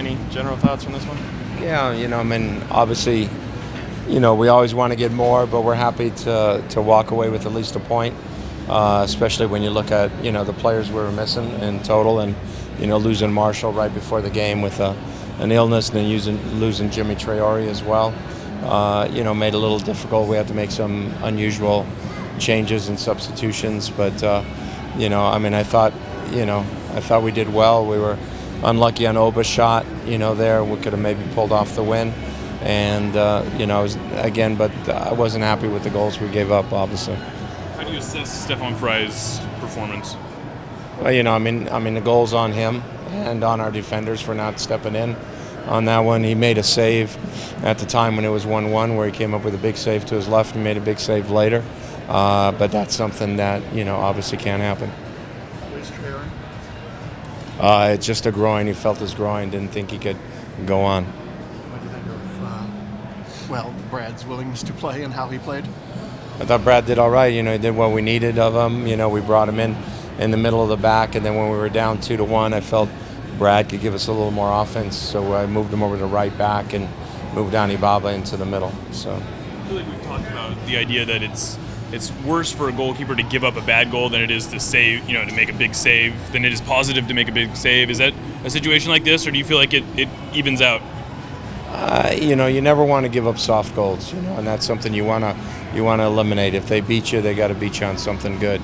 Any general thoughts from this one? Yeah, I mean, obviously, we always want to get more, but we're happy to walk away with at least a point, especially when you look at, the players we were missing in total and, losing Marshall right before the game with an illness and then losing Jimmy Traore as well. Made it a little difficult. We had to make some unusual changes and substitutions, but, I mean, I thought we did well. We were unlucky on Oba's shot, there. We could have maybe pulled off the win. And, but I wasn't happy with the goals we gave up, obviously. How do you assess Stefan Frei's performance? Well, I mean, the goal's on him and on our defenders for not stepping in on that one. He made a save at the time when it was 1-1 where he came up with a big save to his left and made a big save later. But that's something that, obviously can't happen. It's just a groin. He felt his groin, didn't think he could go on. What do you think of, Brad's willingness to play and how he played? I thought Brad did all right. He did what we needed of him. We brought him in the middle of the back, and then when we were down 2-1, I felt Brad could give us a little more offense, so I moved him over to right back and moved Ani Baba into the middle. So I feel like we've talked about the idea that it's worse for a goalkeeper to give up a bad goal than it is to save, to make a big save, than it is positive to make a big save. Is that a situation like this, or do you feel like it evens out? You never want to give up soft goals, and that's something you want to eliminate. If they beat you, they got to beat you on something good.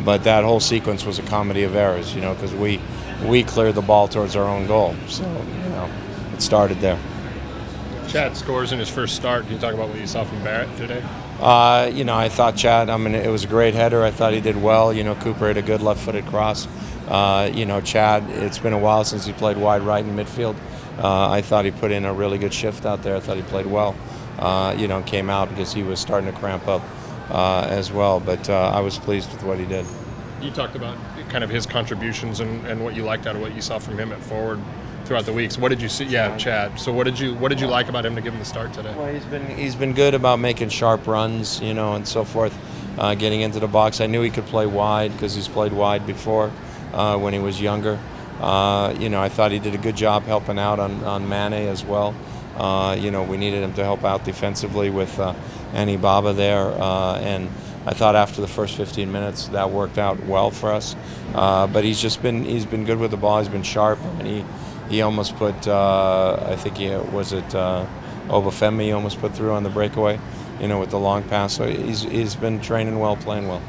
But that whole sequence was a comedy of errors, because we cleared the ball towards our own goal. So, it started there. Chad scores in his first start. Can you talk about what you saw from Barrett today? I thought Chad, it was a great header. I thought he did well. Cooper had a good left-footed cross. Chad, it's been a while since he played wide right in midfield. I thought he put in a really good shift out there. I thought he played well. Came out because he was starting to cramp up as well. But I was pleased with what he did. You talked about kind of his contributions and what you liked out of what you saw from him at forward throughout the weeks. What did you see? Yeah, Chad. So what did you like about him to give him the start today? Well, he's been good about making sharp runs, and so forth, getting into the box. I knew he could play wide because he's played wide before when he was younger. I thought he did a good job helping out on Mane as well. We needed him to help out defensively with Ani Baba there, and I thought after the first 15 minutes that worked out well for us. But he's been good with the ball. He's been sharp. He almost put Obafemi he almost put through on the breakaway, with the long pass. So he's been training well, playing well.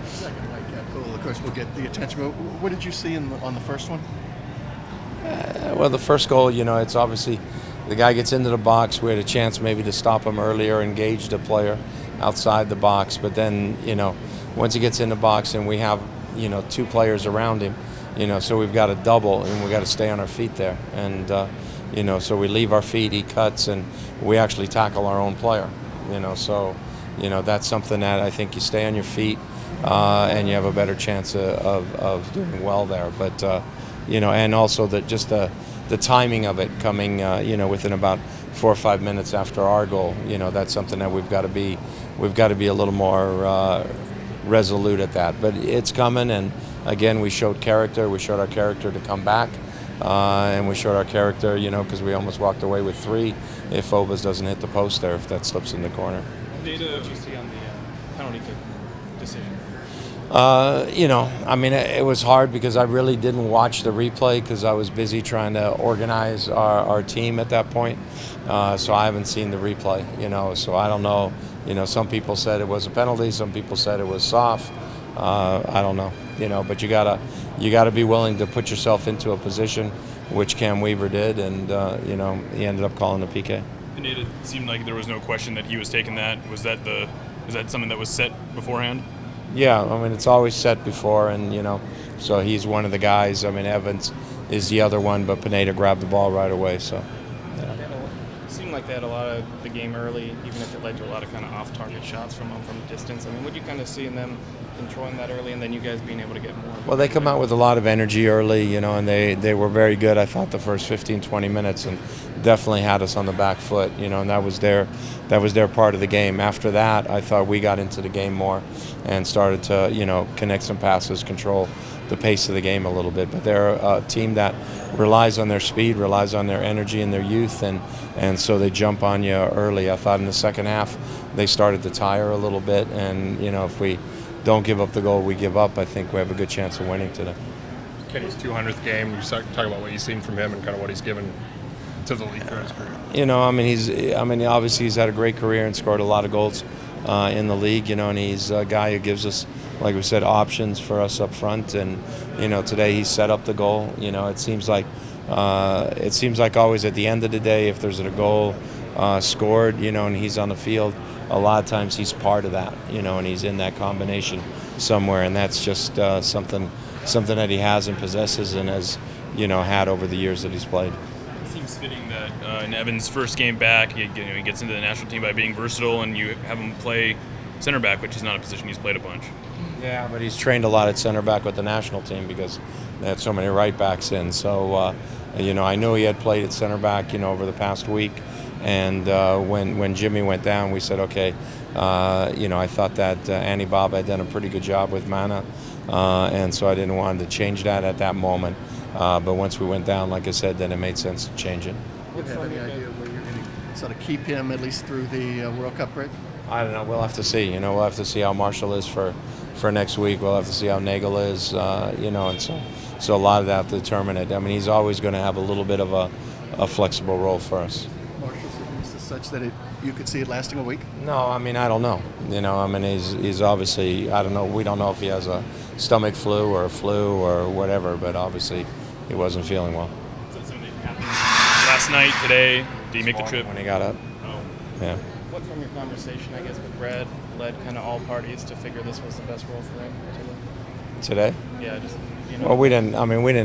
Second goal, of course, will get the attention. But what did you see on the first one? Well, the first goal, it's obviously the guy gets into the box. We had a chance maybe to stop him earlier, engage the player outside the box. But then, once he gets in the box and we have, two players around him, so we've got to double and we've got to stay on our feet there. And, so we leave our feet, he cuts, and we actually tackle our own player. So, that's something that I think you stay on your feet and you have a better chance of doing well there. But, and also the timing of it coming, within about 4 or 5 minutes after our goal, that's something that we've got to be a little more resolute at that. But it's coming, and again, we showed character. We showed our character to come back, and we showed our character, because we almost walked away with 3 if Obas doesn't hit the post there, if that slips in the corner. Data what you see on the penalty kick decision? It was hard because I really didn't watch the replay because I was busy trying to organize our team at that point. So I haven't seen the replay, so I don't know. Some people said it was a penalty, some people said it was soft. I don't know, but you gotta be willing to put yourself into a position, which Cam Weaver did, and he ended up calling the PK. And it seemed like there was no question that he was taking that. Was that something that was set beforehand? Yeah, it's always set before, and so he's one of the guys. Evans is the other one, but Pineda grabbed the ball right away. So. Yeah. seemed like they had a lot of the game early, even if it led to a lot of kind of off-target shots from distance. I mean, what do you kind of see in them controlling that early, and then you guys being able to get more? Well, they come out with a lot of energy early, you know, and they were very good, I thought, the first 15, 20 minutes, and definitely had us on the back foot, you know, and that was their part of the game. After that, I thought we got into the game more and started to, you know, connect some passes, control the pace of the game a little bit. But they're a team that relies on their speed, relies on their energy and their youth, and so they jump on you early. I thought in the second half they started to tire a little bit, and, you know, if we don't give up the goal we give up, I think we have a good chance of winning today. Kenny's 200th game. You talk about what you've seen from him and kind of what he's given to the league for his career. You know, obviously he's had a great career and scored a lot of goals in the league, you know, and he's a guy who gives us, like we said, options for us up front. And, you know, today he set up the goal. You know, it seems like always at the end of the day, if there's a goal scored, you know, and he's on the field, a lot of times he's part of that, you know, and he's in that combination somewhere, and that's just something that he has and possesses and has, you know, had over the years that he's played. It seems fitting that in Evan's first game back, he gets into the national team by being versatile, and you have him play center back, which is not a position he's played a bunch. Yeah, but he's trained a lot at center back with the national team because they had so many right backs in. So, you know, I knew he had played at center back, you know, over the past week. And when Jimmy went down, we said, okay, you know, I thought that Annie Bob had done a pretty good job with Mana, and so I didn't want to change that at that moment. But once we went down, like I said, then it made sense to change it. Do you have any idea where you're going to sort of keep him at least through the World Cup break? I don't know. We'll have to see. You know, we'll have to see how Marshall is for next week. We'll have to see how Nagel is. You know, and so a lot of that to determine it. I mean, he's always going to have a little bit of a flexible role for us. Marshall's fitness is such that you could see it lasting a week? No, I mean, I don't know. You know, I mean, he's obviously, I don't know. We don't know if he has a stomach flu or whatever, but obviously he wasn't feeling well. So something happened last night, today. Did he make the trip? When he got up. Oh. Yeah. What from your conversation, I guess, with Brad led kind of all parties to figure this was the best role for him Today? Yeah, just, you know. Well, we didn't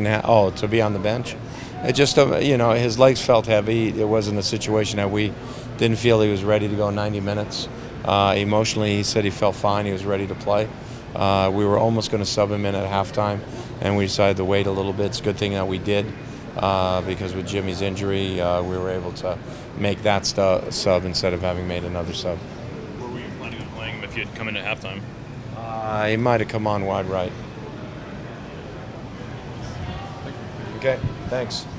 have, to be on the bench. It just, you know, his legs felt heavy. It wasn't a situation that we didn't feel he was ready to go 90 minutes. Emotionally, he said he felt fine. He was ready to play. We were almost going to sub him in at halftime, and we decided to wait a little bit. It's a good thing that we did because with Jimmy's injury, we were able to make that sub instead of having made another sub. Where were you planning on playing him if you had come in at halftime? He might have come on wide right. Okay, thanks.